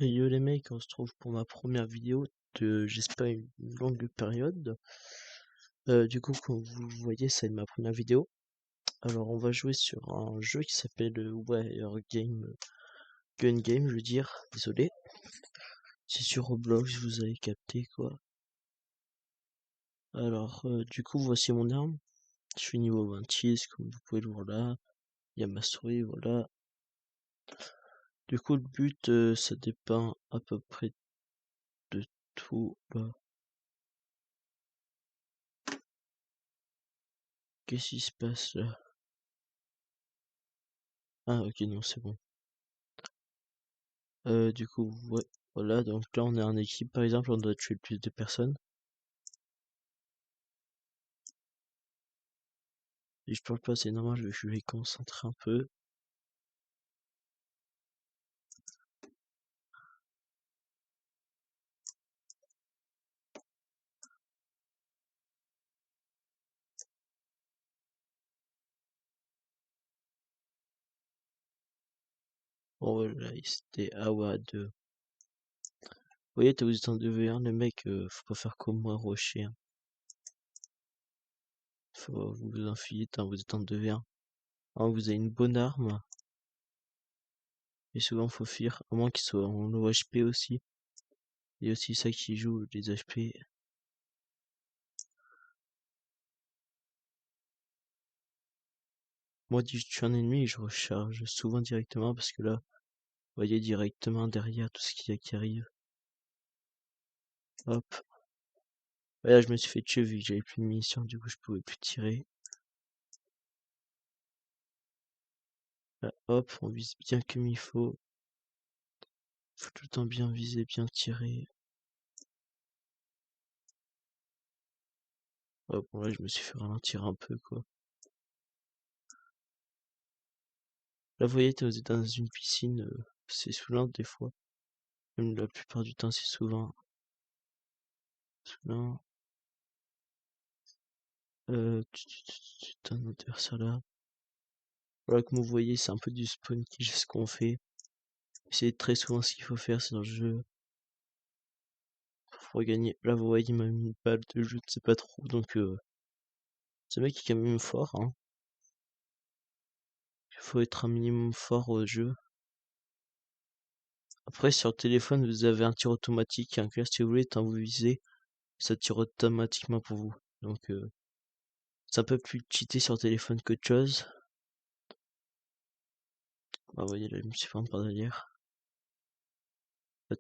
Yo les mecs, on se trouve pour ma première vidéo de, j'espère, une longue période. Du coup, comme vous voyez, c'est ma première vidéo. Alors, on va jouer sur un jeu qui s'appelle Warrior Game, Gun Game, je veux dire. Désolé. C'est sur Roblox, vous avez capté quoi. Alors, du coup, voici mon arme. Je suis niveau 26, comme vous pouvez le voir là. Il y a ma souris, voilà. Du coup, le but, ça dépend à peu près de tout là. Qu'est-ce qui se passe là? Ah, ok, non, c'est bon. Du coup, ouais, voilà, donc là on est en équipe, par exemple, on doit tuer le plus de personnes. Si je parle pas, c'est normal, je vais concentrer un peu. Bon, voilà, c'était Awa 2. Vous voyez, vous êtes en 2v1, le mec, faut pas faire comme moi, rocher. Hein. Faut vous enfuir, vous êtes en 2v1. Ah, vous avez une bonne arme, et souvent faut fuir, à moins qu'il soit en low HP aussi. Il y a aussi ça qui joue, les HP. Moi, si je tue un ennemi, je recharge souvent directement, parce que là, vous voyez directement derrière tout ce qu'il y a qui arrive. Hop. Là, je me suis fait tuer vu que j'avais plus de munitions, du coup je pouvais plus tirer. Là, hop, on vise bien comme il faut. Faut tout le temps bien viser, bien tirer. Hop, bon là je me suis fait ralentir un peu quoi. Là vous voyez, vous êtes dans une piscine, c'est saoulant des fois. Même la plupart du temps c'est souvent saoulant. T'as un adversaire là. Voilà, comme vous voyez, c'est un peu du spawn qui ce qu'on fait. C'est très souvent ce qu'il faut faire, c'est dans le jeu. Pour gagner. Là vous voyez, il m'a mis une balle de jeu, je sais pas trop, donc ce mec est quand même fort, hein. Il faut être un minimum fort au jeu. Après, sur le téléphone, vous avez un tir automatique, un clair si vous voulez, tant vous visez, ça tire automatiquement pour vous. Donc, c'est un peu plus cheaté sur le téléphone qu'autre chose. Bah, vous voyez, là, je me suis fait par derrière.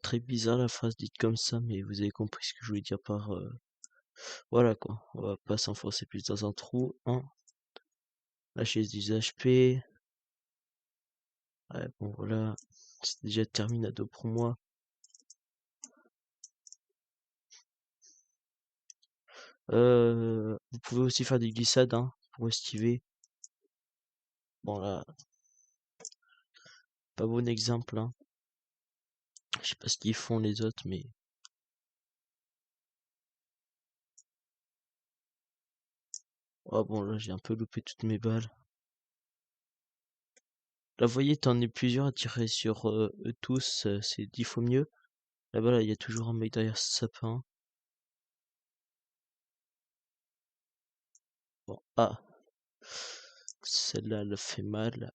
Très bizarre la phrase dite comme ça, mais vous avez compris ce que je voulais dire par... Voilà, quoi. On va pas s'enfoncer plus dans un trou, hein. Là, j'ai des HP. Ouais, bon, voilà. C'est déjà terminado pour moi. Vous pouvez aussi faire des glissades, hein, pour esquiver. Bon, là, pas bon exemple, hein. Je sais pas ce qu'ils font les autres, mais... Oh bon, là, j'ai un peu loupé toutes mes balles. Là, vous voyez, t'en es plusieurs à tirer sur eux tous, c'est 10 fois mieux. Là-bas, là, il y a toujours un mec derrière ce sapin. Bon, ah, celle-là, elle fait mal.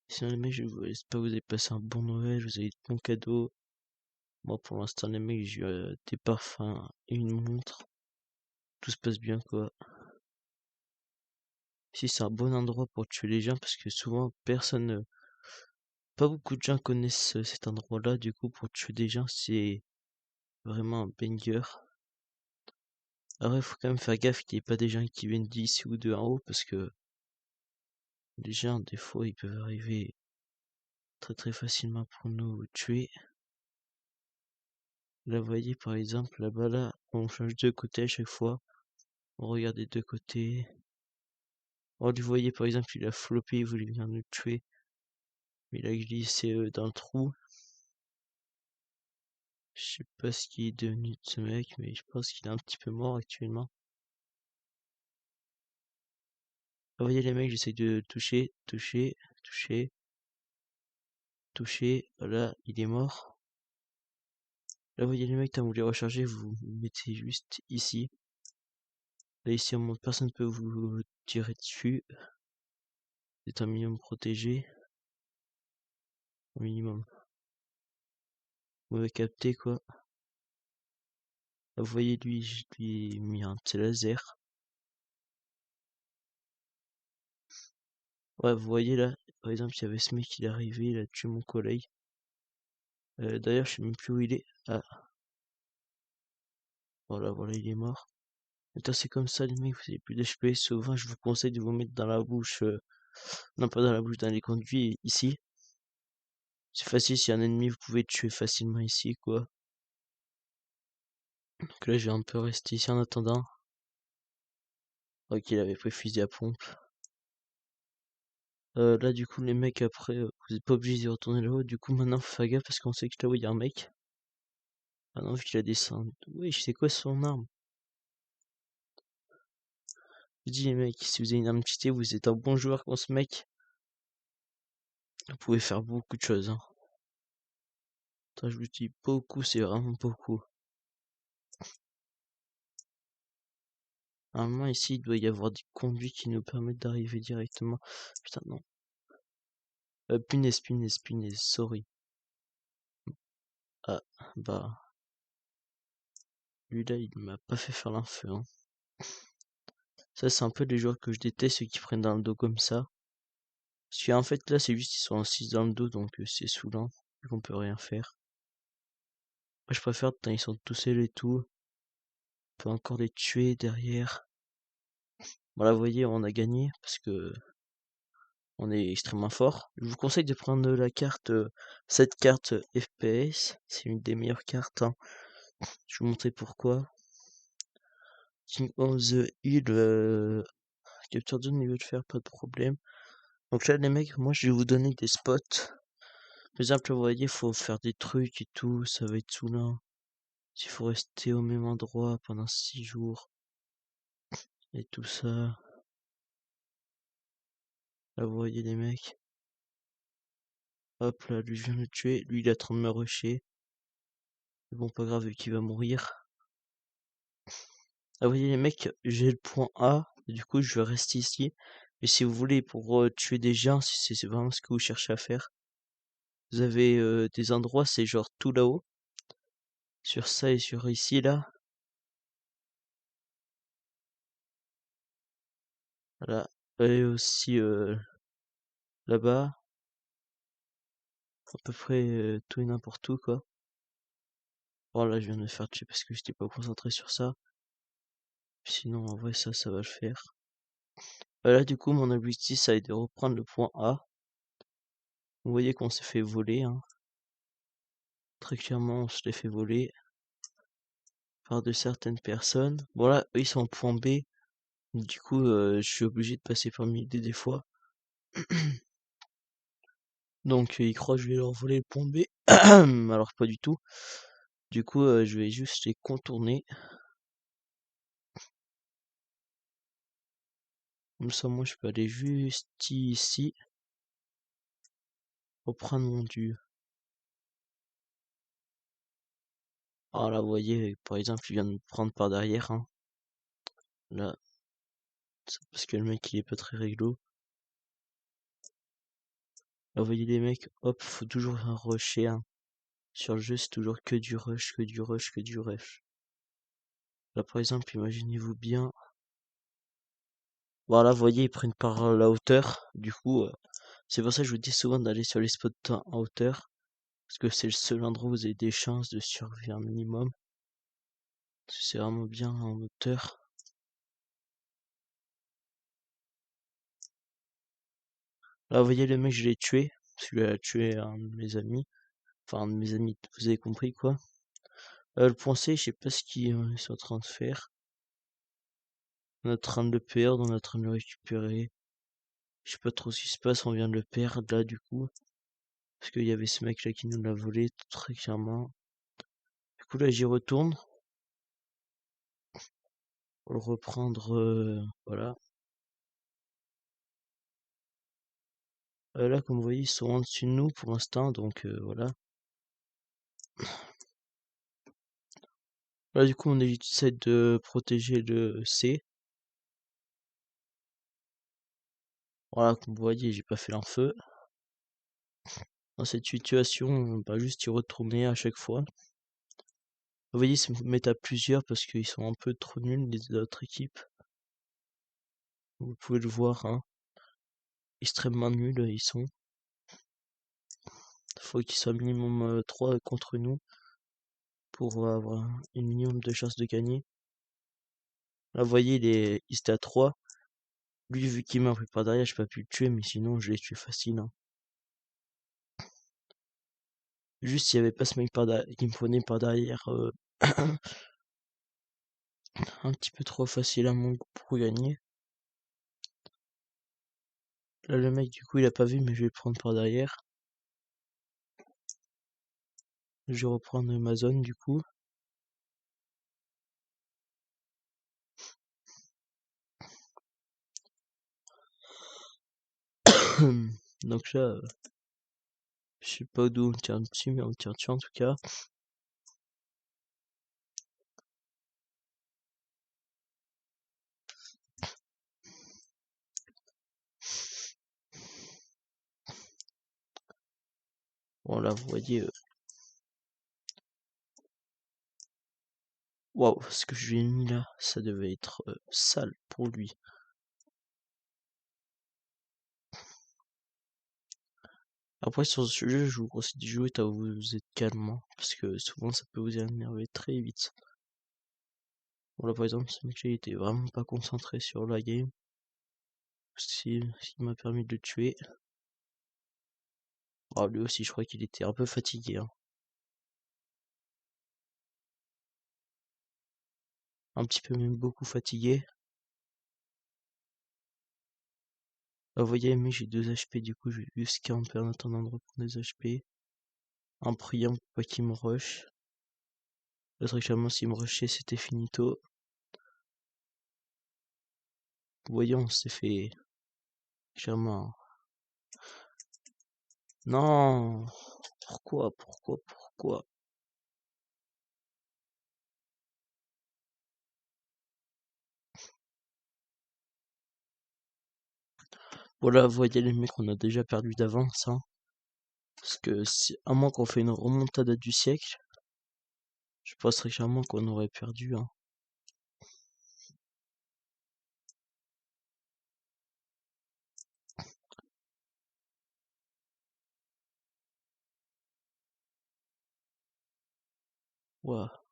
Sinon, les mecs, j'espère que vous avez passé un bon Noël, vous avez de bons cadeaux. Moi, pour l'instant, les mecs, j'ai eu des parfums et une montre. Tout se passe bien, quoi. Ici, c'est un bon endroit pour tuer les gens parce que souvent, pas beaucoup de gens connaissent cet endroit-là. Du coup, pour tuer des gens, c'est vraiment un banger. Après, faut quand même faire gaffe qu'il n'y ait pas des gens qui viennent d'ici ou de en haut parce que les gens, des fois, ils peuvent arriver très très facilement pour nous tuer. Là, vous voyez, par exemple, là-bas, là, on change de côté à chaque fois. On regarde des deux côtés. Oh, vous voyez, par exemple, il a floppé, il voulait venir nous tuer. Mais il a glissé dans le trou. Je sais pas ce qui est devenu de ce mec, mais je pense qu'il est un petit peu mort actuellement. Vous voyez les mecs, j'essaie de toucher, toucher, toucher. touché, voilà, il est mort. Là, vous voyez les mecs, t'as voulu recharger, vous vous mettez juste ici. Là, ici, au moins, personne ne peut vous tirer dessus. C'est un minimum protégé. Au minimum. Vous m'avez capté, quoi. Là, vous voyez, lui, je lui ai mis un petit laser. Ouais, vous voyez là, par exemple, il y avait ce mec, il est arrivé, il a tué mon collègue. D'ailleurs, je sais même plus où il est. Ah, voilà, voilà, il est mort. Putain, c'est comme ça, les mecs, vous avez plus d'HP. Souvent, je vous conseille de vous mettre dans la bouche. Non, pas dans la bouche, dans les conduits, ici. C'est facile, s'il y a un ennemi, vous pouvez le tuer facilement ici, quoi. Donc là, je vais un peu rester ici en attendant. Ok, il avait pris fusil à pompe. Là, du coup, les mecs, après, vous êtes pas obligés d'y retourner là-haut. Du coup, maintenant, faut faire gaffe parce qu'on sait que là-haut, il y a un mec. Ah non, vu qu'il a descendu. Oui, je sais quoi son arme. Je dis, les mecs, si vous avez une arme cheatée, vous êtes un bon joueur contre ce mec. Vous pouvez faire beaucoup de choses, hein. Attends, je vous dis beaucoup, c'est vraiment beaucoup. Normalement, ici, il doit y avoir des conduits qui nous permettent d'arriver directement. Putain, non. Punaise, punaise, punaise, sorry. Ah, bah. Lui là, il m'a pas fait faire l'infeu, hein. Ça, c'est un peu les joueurs que je déteste, ceux qui prennent dans le dos comme ça. Parce qu'en fait, là, c'est juste qu'ils sont en 6 dans le dos, donc c'est saoulant. Vu qu'on peut rien faire. Moi, je préfère, quand ils sont tout seuls et tout. On peut encore les tuer derrière. Voilà, vous voyez, on a gagné, parce que on est extrêmement fort. Je vous conseille de prendre la carte, cette carte FPS. C'est une des meilleures cartes, hein. Je vais vous montrer pourquoi. King of the Hill, capture de niveau de fer, pas de problème. Donc là, les mecs, moi, je vais vous donner des spots. Par exemple, vous voyez, faut faire des trucs et tout, ça va être saoulant. S'il faut rester au même endroit pendant 6 jours et tout ça. Là, vous voyez les mecs. Hop là, lui, je viens de le tuer. Lui, il est en train de me rusher. Mais bon, pas grave, vu qu'il va mourir. Ah, vous voyez les mecs, j'ai le point A. Et du coup, je vais rester ici. Mais si vous voulez, pour tuer des gens, si c'est vraiment ce que vous cherchez à faire, vous avez des endroits, c'est genre tout là-haut. Sur ça et sur ici, là. Voilà. Et aussi là-bas. À peu près tout et n'importe où, quoi. Bon, là, je viens de me faire tuer parce que j'étais pas concentré sur ça. Sinon, en vrai, ça va le faire. Là, du coup, mon objectif, ça a été de reprendre le point A. Vous voyez qu'on s'est fait voler, hein. Très clairement, on se l'est fait voler par de certaines personnes. Bon, là, eux, ils sont au point B. Du coup, je suis obligé de passer par le milieu des fois. Donc, ils croient que je vais leur voler le point B. Alors, pas du tout. Du coup, je vais juste les contourner. Comme ça, moi, je peux aller juste ici. Reprendre mon dû. Ah là, vous voyez, par exemple, il vient de me prendre par derrière, hein. Là, c'est parce que le mec, il est pas très réglo. Là, vous voyez les mecs, hop, faut toujours un rusher, hein. Sur le jeu, c'est toujours que du rush, que du rush, que du rush. Là, par exemple, imaginez-vous bien. Voilà, vous voyez, ils prennent par la hauteur. Du coup, c'est pour ça que je vous dis souvent d'aller sur les spots en hauteur. Parce que c'est le seul endroit où vous avez des chances de survie un minimum. C'est vraiment bien en hauteur. Là, vous voyez le mec, je l'ai tué. Celui-là a tué un de mes amis. Enfin, un de mes amis, vous avez compris quoi. Le point C, je sais pas ce qu'ils sont en train de faire. On est en train de le perdre, on est en train de le récupérer. Je sais pas trop ce qui se passe, on vient de le perdre là du coup. Parce qu'il y avait ce mec là qui nous l'a volé très clairement. Du coup là j'y retourne. Pour le reprendre, voilà. Là, comme vous voyez, ils sont en dessus de nous pour l'instant, donc voilà. Là, du coup, on essaie de protéger le C. Voilà, comme vous voyez, j'ai pas fait l'enfeu. Dans cette situation, on va juste y retourner à chaque fois. Vous voyez, ils se mettent à plusieurs parce qu'ils sont un peu trop nuls, les autres équipes. Vous pouvez le voir, hein. Extrêmement nuls, ils sont. Faut qu'ils soient minimum 3 contre nous pour avoir un minimum de chances de gagner. Là, vous voyez, il était à 3. Lui, vu qu'il m'a pris par derrière, j'ai pas pu le tuer, mais sinon, je l'ai tué facile, hein. Juste, s'il y avait pas ce mec qui me prenait par derrière un petit peu trop facile à mon goût pour gagner. Là, le mec, du coup, il a pas vu, mais je vais le prendre par derrière. Je vais reprendre ma zone, du coup. Donc là, je sais pas d'où on tire dessus, mais on tire dessus en tout cas. Bon, là, vous voyez. Waouh, ce que je lui ai mis là, ça devait être sale pour lui. Après, sur ce jeu, je vous conseille de jouer à vous être calme, hein, parce que souvent ça peut vous énerver très vite. Bon, là, par exemple, ce mec-là, il était vraiment pas concentré sur la game. S'il m'a permis de le tuer. Ah, lui aussi, je crois qu'il était un peu fatigué, hein. Un petit peu même beaucoup fatigué. Ah, vous voyez, mais j'ai 2 HP, du coup, je vais juste camper en attendant de reprendre des HP. En priant pour pas qu'il me rush. Parce que clairement, s'il me rushait, c'était finito. Vous voyez, on s'est fait clairement. Non! Pourquoi? Voilà, vous voyez les mecs, on a déjà perdu d'avance, hein. Parce que si, à moins qu'on fait une remontada du siècle, je pense très clairement qu'on aurait perdu, hein. Ouah,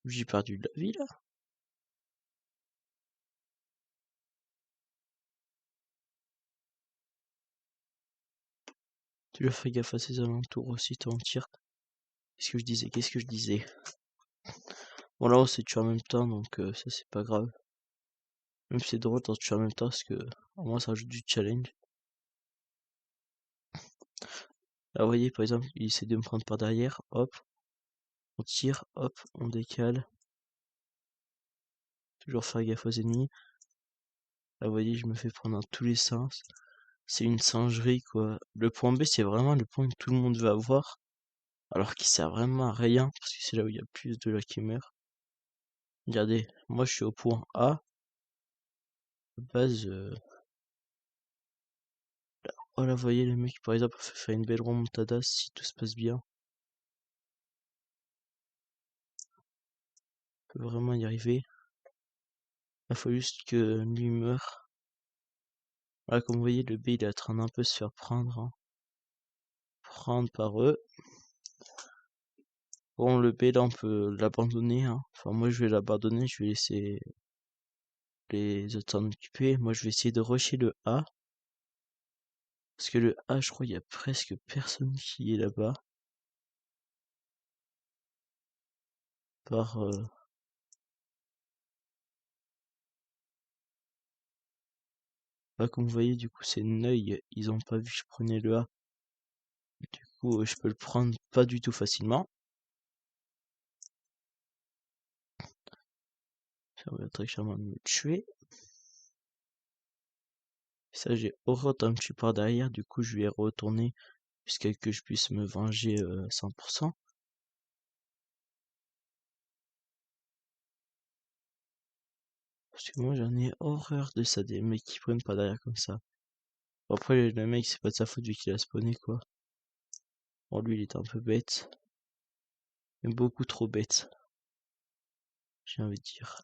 j'ai perdu de la vie là. Tu dois faire gaffe à ses alentours aussi, toi en tir. Qu'est-ce que je disais? Bon là on s'est tué en même temps, donc ça c'est pas grave. Même si c'est drôle d'en tuer en même temps, parce que au moins ça rajoute du challenge. Là vous voyez par exemple, il essaie de me prendre par derrière, hop, on tire, hop, on décale. Toujours faire gaffe aux ennemis. Là vous voyez, je me fais prendre dans tous les sens. C'est une singerie quoi. Le point B c'est vraiment le point que tout le monde veut avoir. Alors qu'il sert vraiment à rien, parce que c'est là où il y a plus de la qui meurt. Regardez, moi je suis au point A, base. Oh là, vous voyez, le mec par exemple fait une belle remontada si tout se passe bien. On peut vraiment y arriver. Il faut juste que lui meure. Voilà, comme vous voyez, le B il est en train d'un peu se faire prendre, hein. Prendre par eux. Bon, le B là on peut l'abandonner, hein. Enfin, moi je vais l'abandonner, je vais laisser les autres s'en occuper. Moi je vais essayer de rusher le A. Parce que le A, je crois, il y a presque personne qui est là-bas. Par. Bah, comme vous voyez, du coup, c'est Neuil. Ils ont pas vu que je prenais le A. Du coup, je peux le prendre pas du tout facilement. Ça va très clairement me tuer. Ça, j'ai horreur d'un me tuer par derrière, du coup, je vais retourner jusqu'à que je puisse me venger 100%. Parce que moi, j'en ai horreur de ça, des mecs qui prennent pas derrière comme ça. Bon, après, le mec, c'est pas de sa faute vu qu'il a spawné, quoi. Bon, lui, il est un peu bête. Mais beaucoup trop bête, j'ai envie de dire.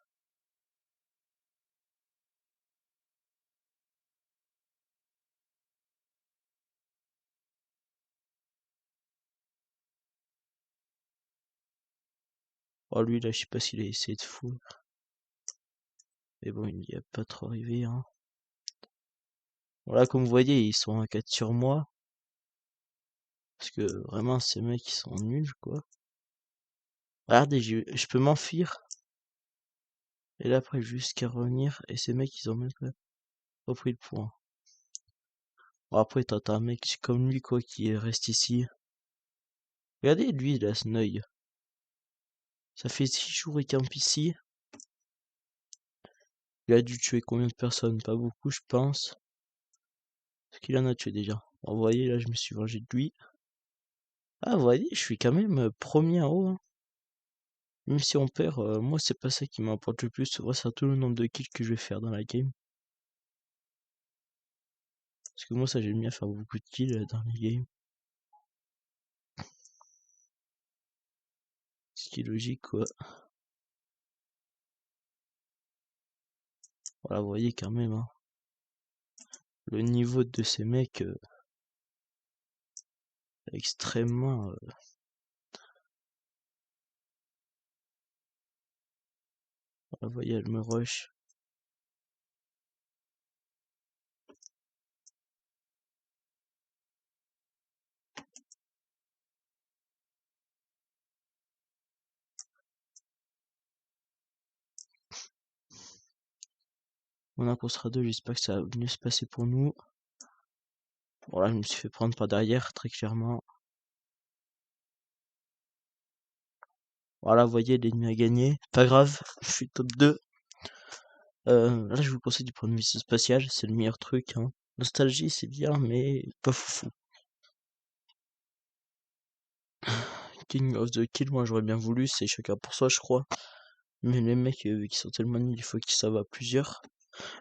Oh, lui, là, je sais pas s'il a essayé de fou. Mais bon, il n'y a pas trop arrivé, hein. Voilà, comme vous voyez, ils sont à 4 sur moi. Parce que vraiment, ces mecs, ils sont nuls, quoi. Regardez, je peux m'enfuir. Et là, après, jusqu'à revenir. Et ces mecs, ils ont même pas repris le point. Bon, après, t'as un mec comme lui, quoi, qui reste ici. Regardez, lui, il a ce œil. Ça fait 6 jours qu'il campe ici. Il a dû tuer combien de personnes? Pas beaucoup, je pense. Parce qu'il en a tué déjà. Bon, vous voyez, là, je me suis vengé de lui. Ah, vous voyez, je suis quand même premier en haut, hein. Même si on perd, moi, c'est pas ça qui m'importe le plus. Moi, c'est tout le nombre de kills que je vais faire dans la game. Parce que moi, ça, j'aime bien faire beaucoup de kills dans les games. Ce qui est logique, quoi. Voilà, vous voyez quand même, hein. Le niveau de ces mecs, extrêmement... voilà, vous voyez, elle me rush. On a qu'on sera deux, j'espère que ça va mieux se passer pour nous. Voilà, je me suis fait prendre par derrière, très clairement. Voilà, vous voyez, l'ennemi a gagné. Pas grave, je suis top 2. Là, je vous conseille de prendre une vaisseau spatial, c'est le meilleur truc, hein. Nostalgie, c'est bien, mais pas foufou. King of the Kill, moi j'aurais bien voulu, c'est chacun pour soi, je crois. Mais les mecs, qui sont tellement nuls, il faut qu'ils savent à plusieurs.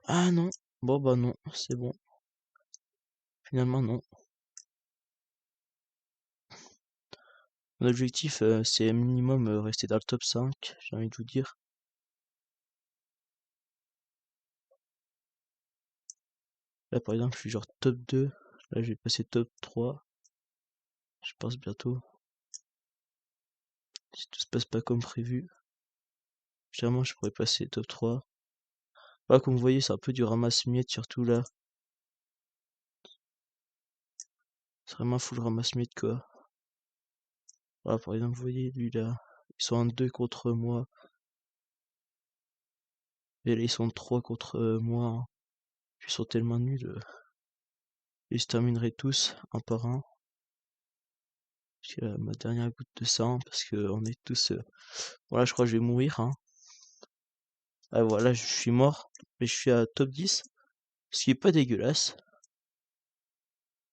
Ah non, bon bah non, c'est bon. Finalement, non. Mon objectif, c'est minimum rester dans le top 5, j'ai envie de vous dire. Là, par exemple, je suis genre top 2. Là, je vais passer top 3. Je pense bientôt. Si tout se passe pas comme prévu. Généralement, je pourrais passer top 3. Là, comme vous voyez, c'est un peu du ramasse-miettes, surtout là. C'est vraiment full ramasse-miettes, quoi. Voilà, par exemple, vous voyez, lui là. Ils sont en 2 contre moi. Et là, ils sont 3 contre moi, hein. Ils sont tellement nuls. Ils se termineraient tous, un par un. J'ai ma dernière goutte de sang, parce que on est tous... Voilà, je crois que je vais mourir, hein. Ah, voilà, je suis mort. Mais je suis à top 10. Ce qui est pas dégueulasse.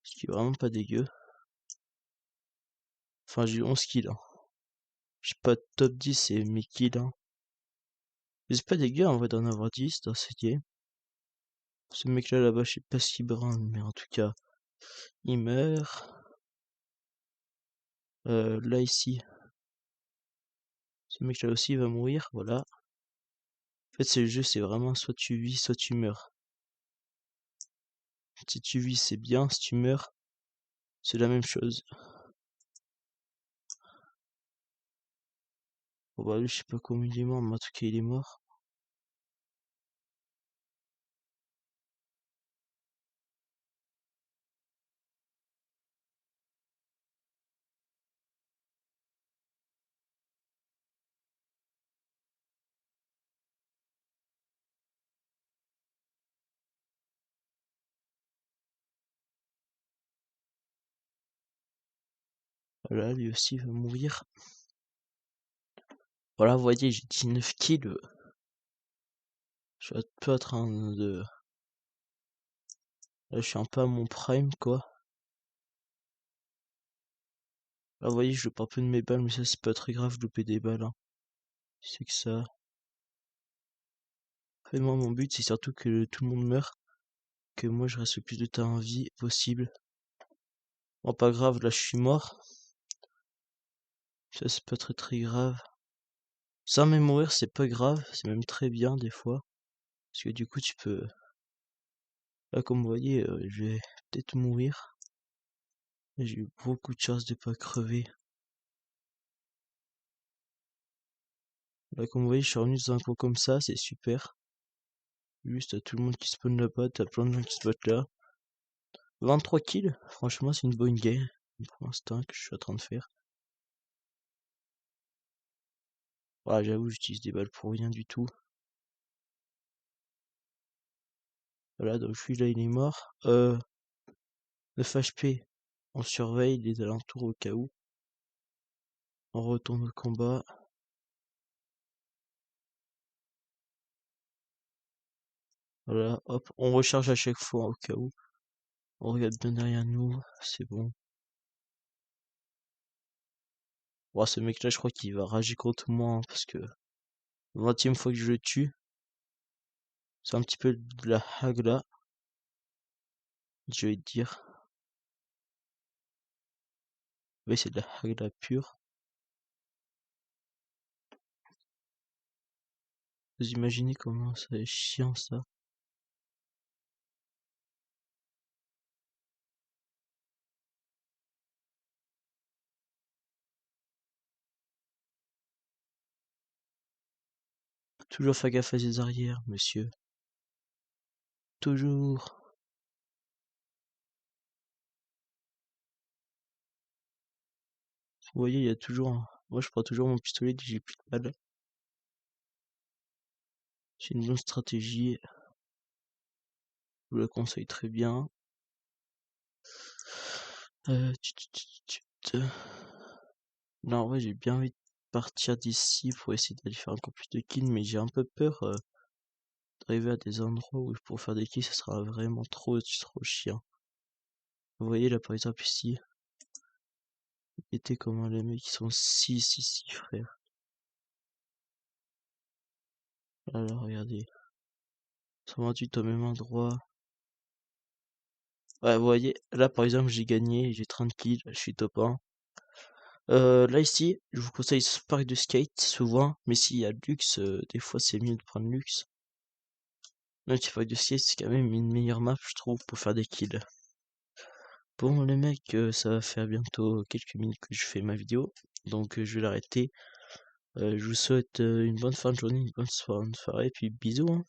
Ce qui est vraiment pas dégueu. Enfin, j'ai 11 kills, hein. Je suis pas top 10, c'est mes kills, hein. Mais c'est pas dégueu en vrai d'en avoir 10 dans cette game. Ce mec là-bas, je sais pas s'il brinde, mais en tout cas, il meurt. Là ici, ce mec là aussi il va mourir, voilà. En fait, c'est le jeu, c'est vraiment soit tu vis, soit tu meurs. Si tu vis, c'est bien, si tu meurs, c'est la même chose. Bon bah lui, je sais pas comment il est mort, mais en tout cas, il est mort. Voilà, lui aussi va mourir. Voilà, vous voyez, j'ai 19 kills. Je suis un peu en train de Là, je suis un peu à mon prime, quoi. Là, vous voyez, je loupe un peu de mes balles, mais ça, c'est pas très grave de louper des balles, hein. C'est que ça. Après, moi, mon but, c'est surtout que tout le monde meure, que moi, je reste le plus de temps en vie possible. Bon, pas grave, là, je suis mort. Ça, c'est pas très très grave. Sans même mourir, c'est pas grave, c'est même très bien, des fois. Parce que du coup, tu peux... Là, comme vous voyez, je vais peut-être mourir. J'ai eu beaucoup de chance de pas crever. Là, comme vous voyez, je suis revenu dans un coin comme ça, c'est super. Juste, t'as tout le monde qui spawn là-bas, t'as plein de gens qui se battent là. 23 kills, franchement, c'est une bonne game pour l'instant que je suis en train de faire. Voilà, j'avoue, j'utilise des balles pour rien du tout. Voilà, donc lui là, il est mort. 9 HP. On surveille les alentours au cas où. On retourne au combat. Voilà, hop, on recharge à chaque fois au cas où. On regarde bien derrière nous, c'est bon. Bon, ce mec là, je crois qu'il va rager contre moi, hein, parce que 20e fois que je le tue. C'est un petit peu de la hagla, je vais te dire. Oui, c'est de la hagla pure. Vous imaginez comment ça est chiant ça. Toujours faire gaffe à ses arrières, monsieur. Toujours. Vous voyez, il y a toujours Moi, je prends toujours mon pistolet dès que j'ai plus de balles. C'est une bonne stratégie. Je vous la conseille très bien. Non, en vrai, j'ai bien envie de partir d'ici pour essayer d'aller faire encore plus de kills, mais j'ai un peu peur d'arriver à des endroits où pour faire des kills, ça sera vraiment trop chiant. Vous voyez là, par exemple, ici, était comment les mecs qui sont si frère. Là, regardez. 128 au même endroit. Ouais, vous voyez, là par exemple, j'ai gagné, j'ai 30 kills, je suis top 1. Là ici, je vous conseille Spark de Skate souvent, mais s'il y a Lux, des fois c'est mieux de prendre Lux. Même si Spark de Skate c'est quand même une meilleure map, je trouve, pour faire des kills. Bon les mecs, ça va faire bientôt quelques minutes que je fais ma vidéo, donc je vais l'arrêter. Je vous souhaite une bonne fin de journée, une bonne soirée, puis bisous, hein.